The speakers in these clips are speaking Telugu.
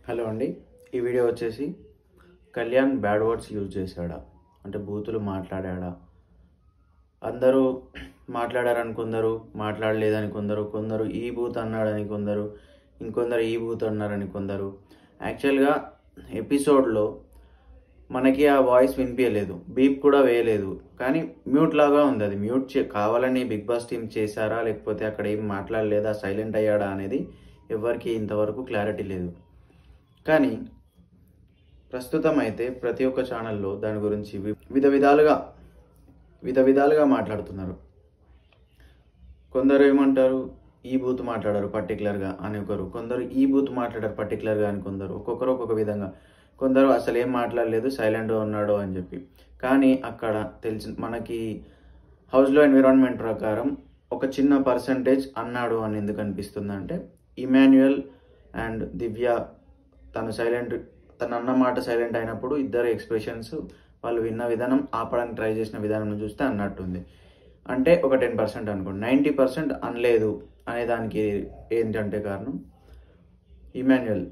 హలో అండి, ఈ వీడియో వచ్చేసి కళ్యాణ్ బ్యాడ్ వర్డ్స్ యూజ్ చేశాడా అంటే బూతులు మాట్లాడా? అందరూ మాట్లాడారని కొందరు, మాట్లాడలేదని కొందరు, కొందరు ఈ బూత్ అన్నాడని కొందరు, ఇంకొందరు ఈ బూత్ అన్నారని కొందరు. యాక్చువల్గా ఎపిసోడ్లో మనకి ఆ వాయిస్ వినిపించలేదు, బీప్ కూడా వేయలేదు, కానీ మ్యూట్ లాగా ఉంది. అది మ్యూట్ కావాలని బిగ్ బాస్ టీం చేశారా, లేకపోతే అక్కడ ఏం మాట్లాడలేదా, సైలెంట్ అయ్యాడా అనేది ఎవరికి ఇంతవరకు క్లారిటీ లేదు. కానీ ప్రస్తుతం అయితే ప్రతి ఒక్క ఛానల్లో దాని గురించి విధ విధాలుగా మాట్లాడుతున్నారు. కొందరు ఏమంటారు, ఈ బూత్ మాట్లాడారు పర్టికులర్గా అని ఒకరు, కొందరు ఈ బూత్ మాట్లాడారు పర్టికులర్గా అని కొందరు, ఒక్కొక్కరు ఒక్కొక్క విధంగా. కొందరు అసలు ఏం మాట్లాడలేదు, సైలెంట్గా ఉన్నాడు అని చెప్పి. కానీ అక్కడ మనకి హౌస్లో ఎన్విరాన్మెంట్ ప్రకారం ఒక చిన్న పర్సంటేజ్ అన్నాడు అని ఎందుకు అనిపిస్తుంది అంటే, ఇమాన్యుయల్ అండ్ దివ్య తను అన్న మాట సైలెంట్ అయినప్పుడు ఇద్దరు ఎక్స్ప్రెషన్స్ వాళ్ళు విన్న విధానం, ఆపడానికి ట్రై చేసిన విధానం చూస్తే అన్నట్టుంది. అంటే ఒక 10% అనుకోండి, 90% అనలేదు అనే దానికి ఏంటంటే కారణం, ఇమాన్యుయల్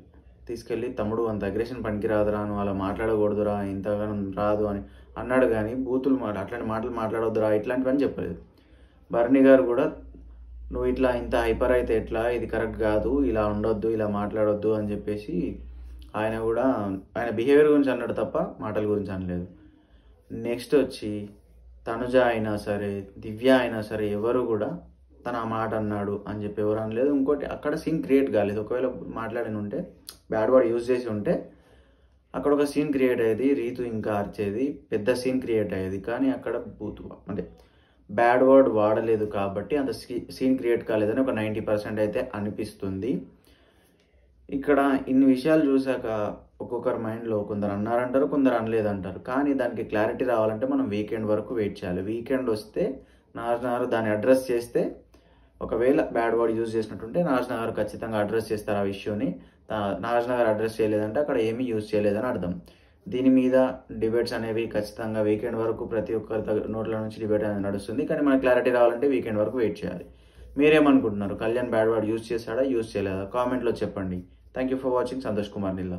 తీసుకెళ్ళి తమ్ముడు అంత అగ్రెషన్ పనికిరాదురా, నువ్వు అలా మాట్లాడకూడదురా, ఇంతగానం రాదు అని అన్నాడు. కానీ బూతులు అట్లాంటి మాటలు మాట్లాడొద్దురా ఇట్లాంటివని చెప్పలేదు. భరణి గారు కూడా నువ్వు ఇట్లా ఇంత హైపర్ అయితే ఎట్లా, ఇది కరెక్ట్ కాదు, ఇలా ఉండొద్దు, ఇలా మాట్లాడొద్దు అని చెప్పేసి ఆయన బిహేవియర్ గురించి అన్నాడు తప్ప మాటల గురించి అనలేదు. నెక్స్ట్ వచ్చి తనుజ అయినా సరే, దివ్య అయినా సరే, ఎవరు కూడా తను ఆ మాట అన్నాడు అని చెప్పి ఎవరు అనలేదు. ఇంకోటి, అక్కడ సీన్ క్రియేట్ కాలేదు. ఒకవేళ మాట్లాడిన ఉంటే, బ్యాడ్ వర్డ్ యూజ్ చేసి ఉంటే అక్కడ ఒక సీన్ క్రియేట్ అయ్యేది, రీతు ఇంకా అరిచేది, పెద్ద సీన్ క్రియేట్ అయ్యేది. కానీ అక్కడ అంటే బ్యాడ్ వర్డ్ వాడలేదు కాబట్టి అంత సీన్ క్రియేట్ కాలేదని ఒక 90% అయితే అనిపిస్తుంది. ఇక్కడ ఇన్ని విషయాలు చూసాక ఒక్కొక్కరి మైండ్లో కొందరు అన్నారంటారు, కొందరు అనలేదంటారు. కానీ దానికి క్లారిటీ రావాలంటే మనం వీకెండ్ వరకు వెయిట్ చేయాలి. వీకెండ్ వస్తే నాగార్జున దాన్ని అడ్రస్ చేస్తే, ఒకవేళ బ్యాడ్ వర్డ్ యూజ్ చేసినట్టుంటే నాగార్జున ఖచ్చితంగా అడ్రస్ చేస్తారు ఆ విషయాన్ని. నాగార్జున అడ్రస్ చేయలేదంటే అక్కడ ఏమీ యూజ్ చేయలేదని అర్థం. దీని మీద డిబేట్స్ అనేవి ఖచ్చితంగా వీకెండ్ వరకు ప్రతి ఒక్కరి నోట్ల నుంచి డిబేట్ అనేది నడుస్తుంది. కానీ మనకు క్లారిటీ రావాలంటే వీకెండ్ వరకు వెయిట్ చేయాలి. మీరేమనుకుంటున్నారు? కళ్యాణ్ బ్యాడ్ వర్డ్ యూజ్ చేశాడా, యూజ్ చేయలేదా? కామెంట్లో చెప్పండి. Thank you for watching. Santosh Kumar నిల్లా.